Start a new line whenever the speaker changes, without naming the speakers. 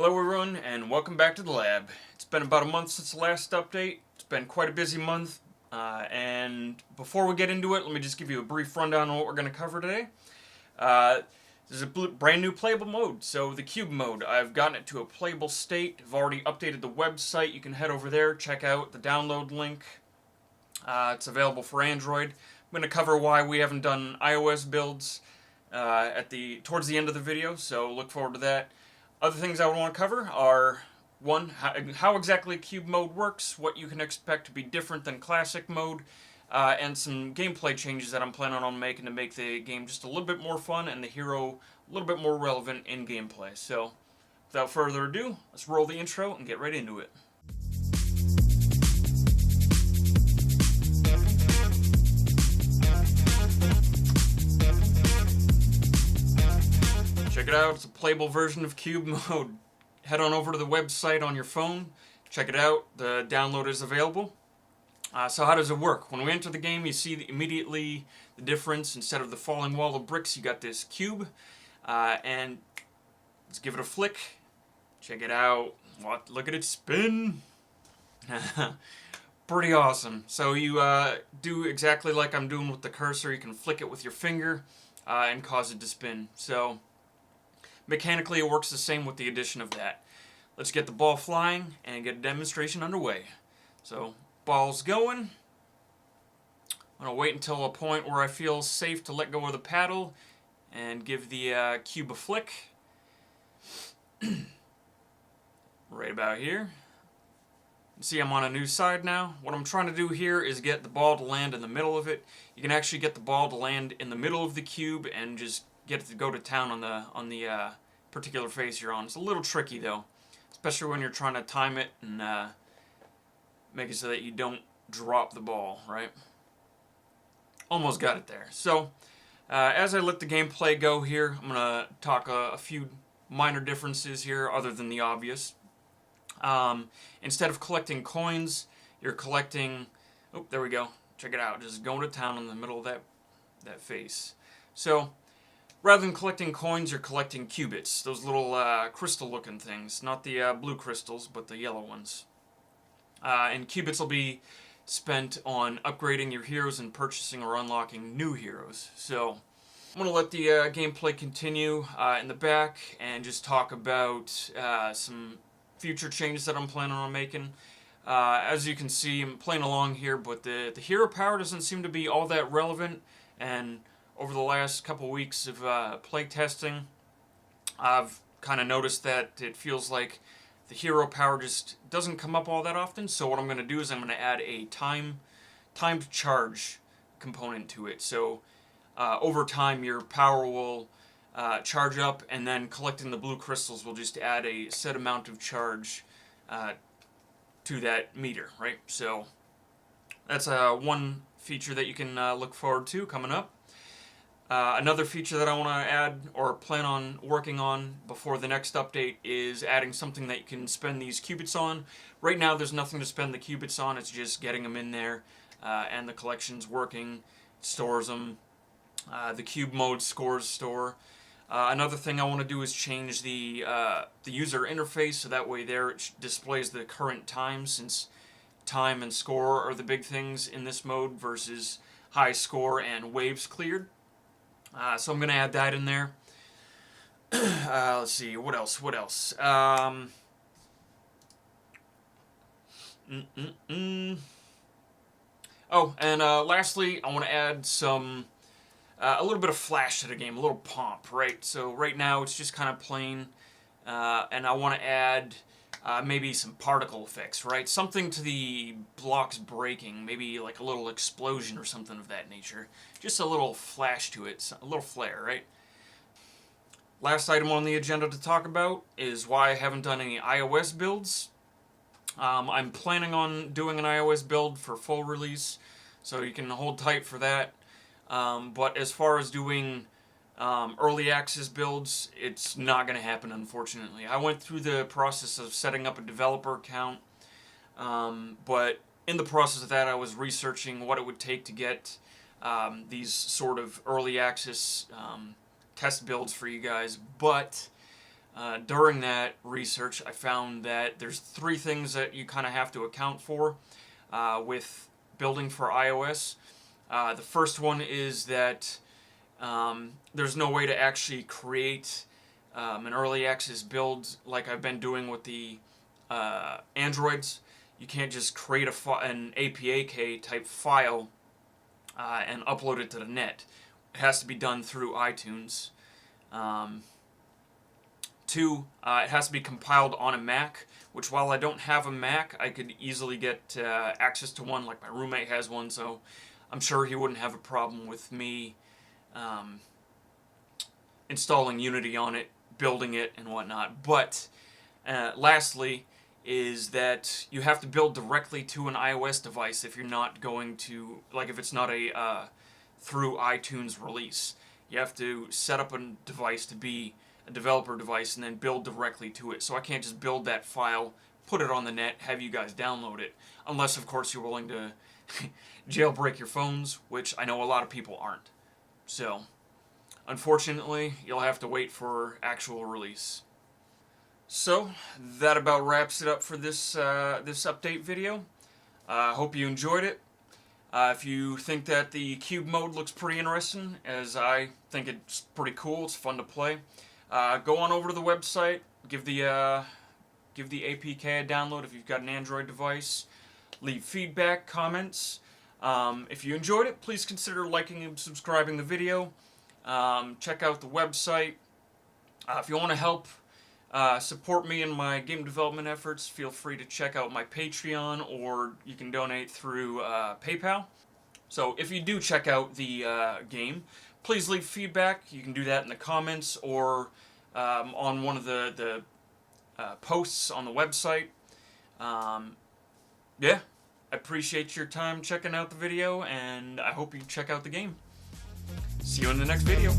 Hello everyone, and welcome back to the lab. It's been about a month since the last update. It's been quite a busy month, and before we get into it, let me just give you a brief rundown on what we're going to cover today. There's a brand new playable mode, so the cube mode. I've gotten it to a playable state. I've already updated the website. You can head over there, check out the download link. It's available for Android. I'm going to cover why we haven't done iOS builds towards the end of the video, so look forward to that. Other things I would want to cover are, one, how exactly cube mode works, what you can expect to be different than classic mode, and some gameplay changes that I'm planning on making to make the game just a little bit more fun and the hero a little bit more relevant in gameplay. So, without further ado, let's roll the intro and get right into it. Check it out, it's a playable version of cube mode. Head on over to the website on your phone, check it out, the download is available. So how does it work? When we enter the game, you see immediately the difference. Instead of the falling wall of bricks, you got this cube, and let's give it a flick. Check it out. Look at it spin. Pretty awesome. So you do exactly like I'm doing with the cursor. You can flick it with your finger and cause it to spin. So mechanically, it works the same with the addition of that. Let's get the ball flying and get a demonstration underway. So, ball's going. I'm going to wait until a point where I feel safe to let go of the paddle and give the cube a flick. Right about here. You see I'm on a new side now. What I'm trying to do here is get the ball to land in the middle of it. You can actually get the ball to land in the middle of the cube and just get it to go to town on the particular face you're on. It's a little tricky though, especially when you're trying to time it and make it so that you don't drop the ball, right? Almost got it there. So as I let the gameplay go here, I'm gonna talk a few minor differences here other than the obvious. Instead of collecting coins, you're collecting, oh, there we go, check it out, just going to town in the middle of that face. So rather than collecting coins, you're collecting qubits, those little crystal-looking things. Not the blue crystals, but the yellow ones. And qubits will be spent on upgrading your heroes and purchasing or unlocking new heroes. So I'm going to let the gameplay continue in the back and just talk about some future changes that I'm planning on making. As you can see, I'm playing along here, but the hero power doesn't seem to be all that relevant, and over the last couple weeks of play testing, I've kind of noticed that it feels like the hero power just doesn't come up all that often. So what I'm going to do is I'm going to add a timed charge component to it. So over time your power will charge up, and then collecting the blue crystals will just add a set amount of charge to that meter, right? So that's one feature that you can look forward to coming up. Another feature that I want to add or plan on working on before the next update is adding something that you can spend these qubits on. Right now there's nothing to spend the qubits on, it's just getting them in there and the collection's working, stores them. The cube mode scores store. Another thing I want to do is change the user interface so that way there it displays the current time, since time and score are the big things in this mode versus high score and waves cleared. So I'm going to add that in there. Let's see, what else? Oh, and lastly, I want to add some, a little bit of flash to the game, a little pomp, right? So right now it's just kind of plain, and I want to add maybe some particle effects, right? Something to the blocks breaking, maybe like a little explosion or something of that nature. Just a little flash to it, a little flare, right? Last item on the agenda to talk about is why I haven't done any iOS builds. I'm planning on doing an iOS build for full release, so you can hold tight for that. But as far as doing early access builds, it's not going to happen, unfortunately. I went through the process of setting up a developer account, but in the process of that I was researching what it would take to get these sort of early access test builds for you guys, but during that research, I found that there's 3 things that you kind of have to account for with building for iOS. The first one is that there's no way to actually create an early access build like I've been doing with the Androids. You can't just create an APK type file and upload it to the net. It has to be done through iTunes. 2, it has to be compiled on a Mac, which while I don't have a Mac, I could easily get access to one, like my roommate has one, so I'm sure he wouldn't have a problem with me installing Unity on it, building it, and whatnot. But lastly is that you have to build directly to an iOS device if you're not going to, like if it's not a through iTunes release. You have to set up a device to be a developer device and then build directly to it. So I can't just build that file, put it on the net, have you guys download it. Unless, of course, you're willing to jailbreak your phones, which I know a lot of people aren't. So, unfortunately, you'll have to wait for actual release. So, that about wraps it up for this update video. Hope you enjoyed it. If you think that the cube mode looks pretty interesting, as I think it's pretty cool, it's fun to play, go on over to the website, give the APK a download if you've got an Android device, leave feedback, comments. If you enjoyed it, please consider liking and subscribing the video. Check out the website. If you want to help support me in my game development efforts, feel free to check out my Patreon, or you can donate through PayPal. So if you do check out the game, please leave feedback. You can do that in the comments or on one of the posts on the website. Yeah, I appreciate your time checking out the video, and I hope you check out the game. See you in the next video.